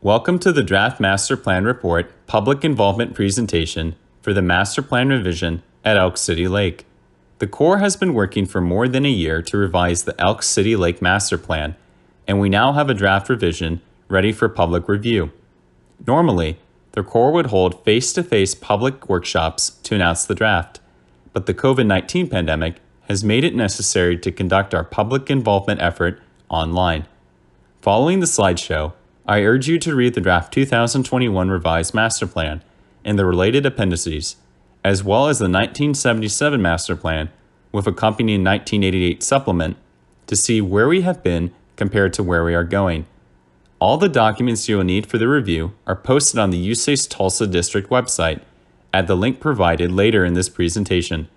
Welcome to the Draft Master Plan Report Public Involvement Presentation for the Master Plan Revision at Elk City Lake. The Corps has been working for more than a year to revise the Elk City Lake Master Plan, and we now have a draft revision ready for public review. Normally, the Corps would hold face-to-face public workshops to announce the draft, but the COVID-19 pandemic has made it necessary to conduct our public involvement effort online. Following the slideshow, I urge you to read the draft 2021 Revised Master Plan and the related appendices, as well as the 1977 Master Plan with accompanying 1988 supplement to see where we have been compared to where we are going. All the documents you will need for the review are posted on the USACE Tulsa District website at the link provided later in this presentation.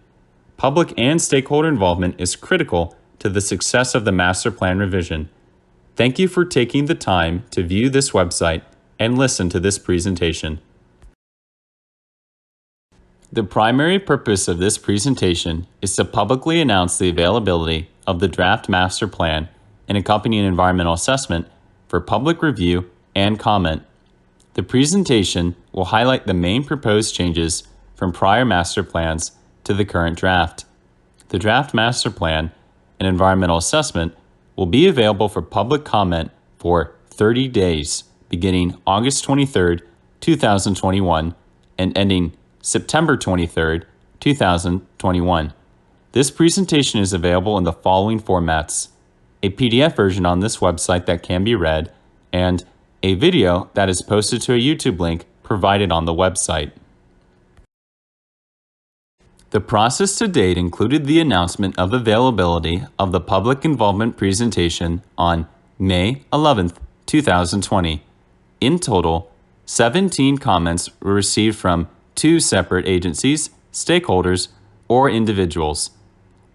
Public and stakeholder involvement is critical to the success of the Master Plan revision. Thank you for taking the time to view this website and listen to this presentation. The primary purpose of this presentation is to publicly announce the availability of the Draft Master Plan and accompanying environmental assessment for public review and comment. The presentation will highlight the main proposed changes from prior master plans to the current draft. The Draft Master Plan and environmental assessment will be available for public comment for 30 days, beginning August 23, 2021, and ending September 23, 2021. This presentation is available in the following formats: a PDF version on this website that can be read, and a video that is posted to a YouTube link provided on the website. The process to date included the announcement of availability of the public involvement presentation on May 11, 2020. In total, 17 comments were received from 2 separate agencies, stakeholders, or individuals.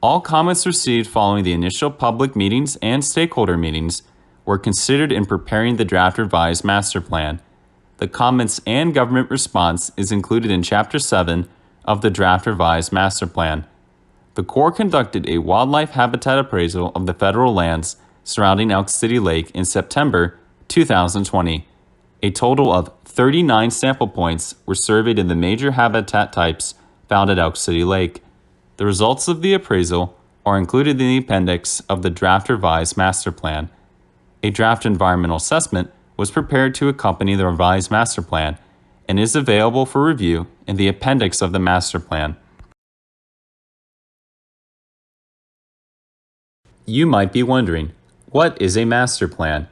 All comments received following the initial public meetings and stakeholder meetings were considered in preparing the draft revised master plan. The comments and government response is included in Chapter 7 of the Draft Revised Master Plan. The Corps conducted a wildlife habitat appraisal of the federal lands surrounding Elk City Lake in September 2020. A total of 39 sample points were surveyed in the major habitat types found at Elk City Lake. The results of the appraisal are included in the appendix of the Draft Revised Master Plan. A draft environmental assessment was prepared to accompany the revised master plan and is available for review in the appendix of the master plan. You might be wondering, what is a master plan?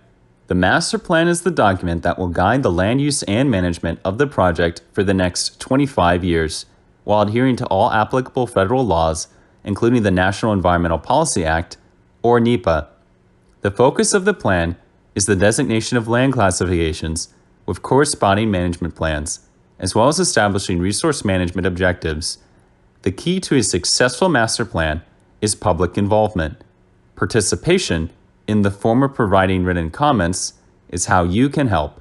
The master plan is the document that will guide the land use and management of the project for the next 25 years, while adhering to all applicable federal laws, including the National Environmental Policy Act, or NEPA. The focus of the plan is the designation of land classifications with corresponding management plans, as well as establishing resource management objectives. The key to a successful master plan is public involvement. Participation in the form of providing written comments is how you can help.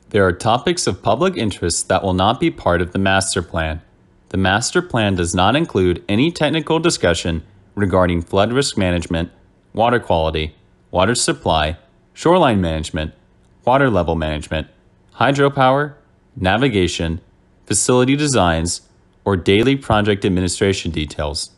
There are topics of public interest that will not be part of the master plan. The master plan does not include any technical discussion regarding flood risk management, water quality, water supply, shoreline management, water level management, hydropower, navigation, facility designs, or daily project administration details.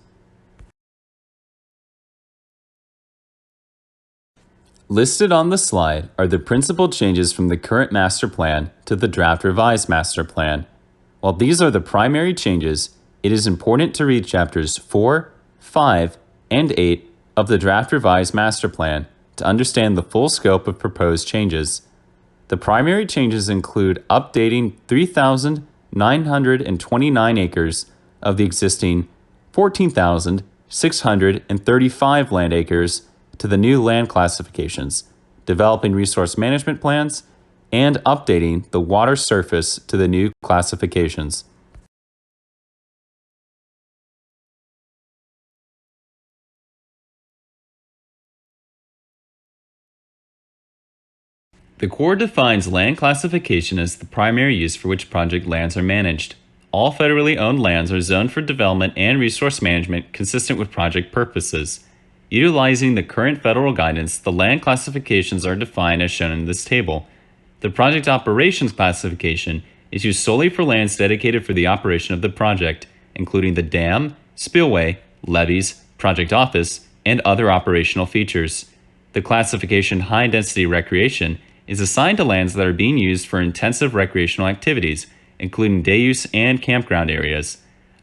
Listed on the slide are the principal changes from the current master plan to the draft revised master plan. While these are the primary changes, it is important to read chapters 4, 5, and 8 of the draft revised master plan to understand the full scope of proposed changes. The primary changes include updating 3,929 acres of the existing 14,635 land acres to the new land classifications, developing resource management plans, and updating the water surface to the new classifications. The Corps defines land classification as the primary use for which project lands are managed. all federally owned lands are zoned for development and resource management consistent with project purposes. Utilizing the current federal guidance, the land classifications are defined as shown in this table. The project operations classification is used solely for lands dedicated for the operation of the project, including the dam, spillway, levees, project office, and other operational features. The classification high density recreation is assigned to lands that are being used for intensive recreational activities, including day use and campground areas.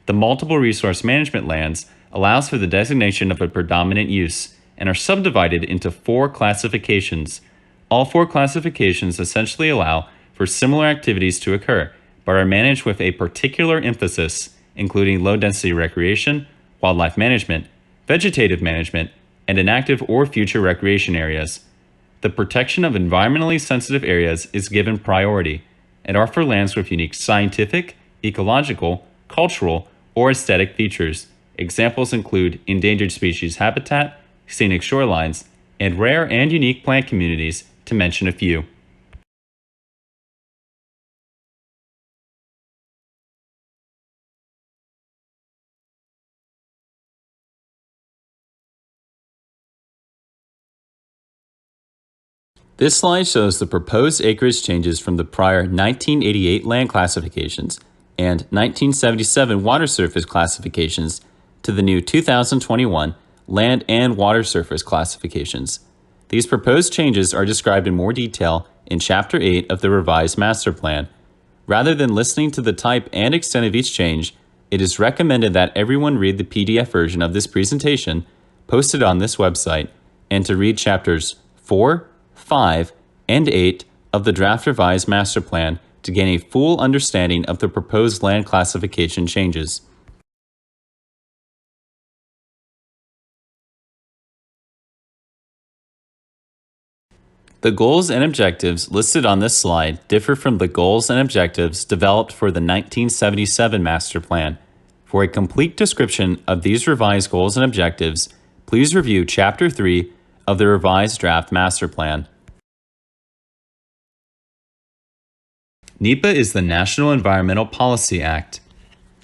The multiple resource management lands allows for the designation of a predominant use and are subdivided into 4 classifications. All 4 classifications essentially allow for similar activities to occur, but are managed with a particular emphasis, including low-density recreation, wildlife management, vegetative management, and inactive or future recreation areas. The protection of environmentally sensitive areas is given priority and are for lands with unique scientific, ecological, cultural, or aesthetic features. Examples include endangered species habitat, scenic shorelines, and rare and unique plant communities, to mention a few. This slide shows the proposed acreage changes from the prior 1988 land classifications and 1977 water surface classifications to the new 2021 land and water surface classifications. These proposed changes are described in more detail in Chapter 8 of the revised master plan. Rather than listening to the type and extent of each change, it is recommended that everyone read the PDF version of this presentation posted on this website and to read chapters 4, 5, and 8 of the draft revised master plan to gain a full understanding of the proposed land classification changes. The goals and objectives listed on this slide differ from the goals and objectives developed for the 1977 master plan. For a complete description of these revised goals and objectives, please review Chapter 3 of the revised draft master plan. NEPA is the National Environmental Policy Act.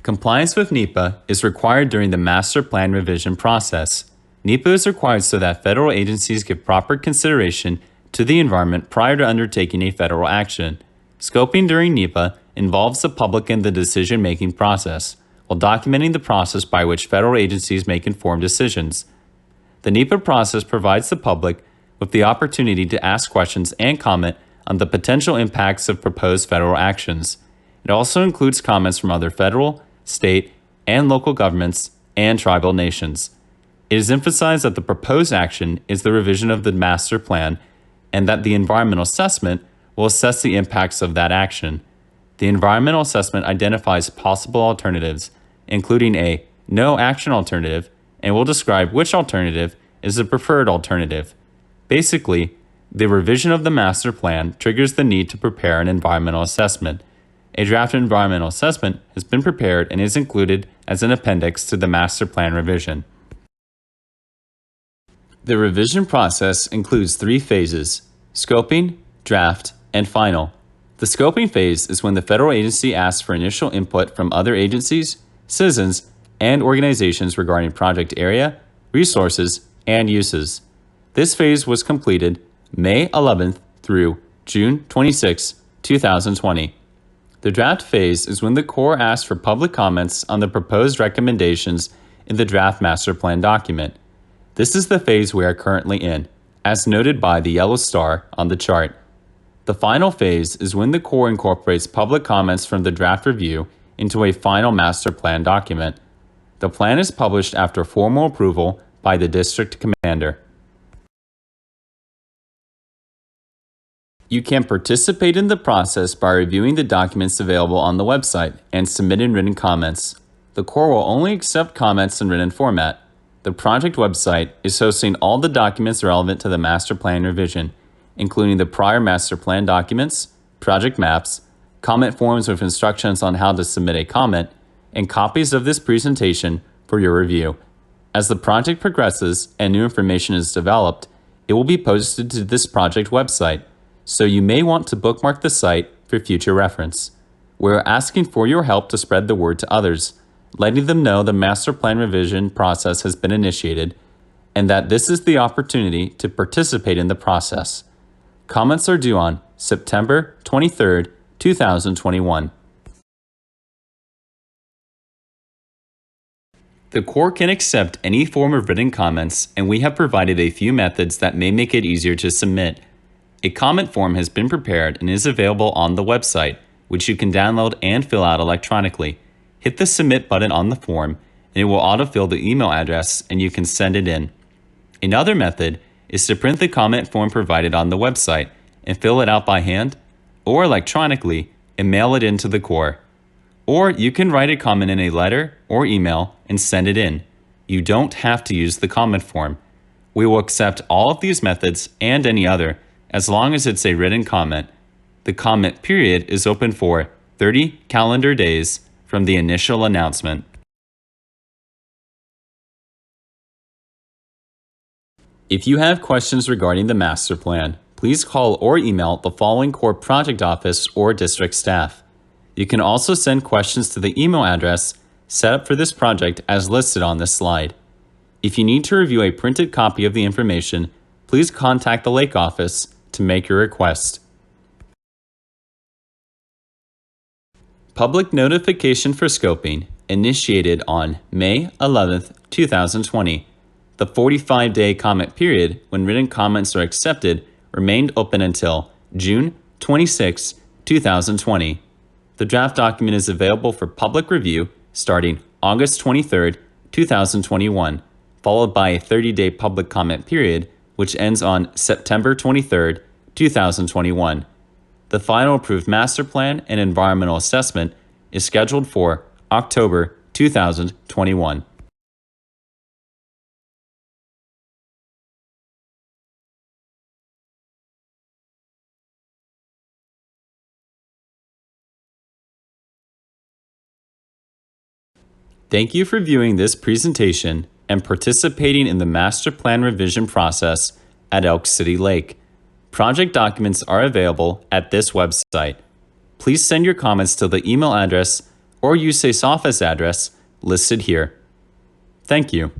Compliance with NEPA is required during the master plan revision process. NEPA is required so that federal agencies give proper consideration to the environment prior to undertaking a federal action. Scoping during NEPA involves the public in the decision-making process, while documenting the process by which federal agencies make informed decisions. The NEPA process provides the public with the opportunity to ask questions and comment on the potential impacts of proposed federal actions. It also includes comments from other federal, state, and local governments and tribal nations. It is emphasized that the proposed action is the revision of the master plan and that the environmental assessment will assess the impacts of that action. The environmental assessment identifies possible alternatives, including a no action alternative, and will describe which alternative is the preferred alternative. Basically, the revision of the master plan triggers the need to prepare an environmental assessment. A draft environmental assessment has been prepared and is included as an appendix to the master plan revision. The revision process includes 3 phases: scoping, draft, and final. The scoping phase is when the federal agency asks for initial input from other agencies, citizens, and organizations regarding project area, resources, and uses. This phase was completed May 11th through June 26, 2020. The draft phase is when the Corps asks for public comments on the proposed recommendations in the draft master plan document. This is the phase we are currently in, as noted by the yellow star on the chart. The final phase is when the Corps incorporates public comments from the draft review into a final master plan document. The plan is published after formal approval by the district commander. You can participate in the process by reviewing the documents available on the website and submitting written comments. The Corps will only accept comments in written format. The project website is hosting all the documents relevant to the master plan revision, including the prior master plan documents, project maps, comment forms with instructions on how to submit a comment, and copies of this presentation for your review. As the project progresses and new information is developed, it will be posted to this project website, so you may want to bookmark the site for future reference. We're asking for your help to spread the word to others, letting them know the master plan revision process has been initiated and that this is the opportunity to participate in the process. Comments are due on September 23rd, 2021. The Corps can accept any form of written comments, and we have provided a few methods that may make it easier to submit. A comment form has been prepared and is available on the website, which you can download and fill out electronically. Hit the Submit button on the form, and it will autofill the email address, and you can send it in. Another method is to print the comment form provided on the website and fill it out by hand or electronically and mail it in to the Corps. Or you can write a comment in a letter or email and send it in. You don't have to use the comment form. We will accept all of these methods and any other as long as it's a written comment. The comment period is open for 30 calendar days from the initial announcement. If you have questions regarding the master plan, please call or email the following Corps project office or district staff. You can also send questions to the email address set up for this project as listed on this slide. If you need to review a printed copy of the information, please contact the Lake office to make your request. Public notification for scoping initiated on May 11th, 2020. The 45-day comment period when written comments are accepted remained open until June 26, 2020. The draft document is available for public review starting August 23, 2021, followed by a 30-day public comment period, which ends on September 23, 2021. The final approved master plan and environmental assessment is scheduled for October 2021. Thank you for viewing this presentation and participating in the master plan revision process at Elk City Lake. Project documents are available at this website. Please send your comments to the email address or USACE office address listed here. Thank you.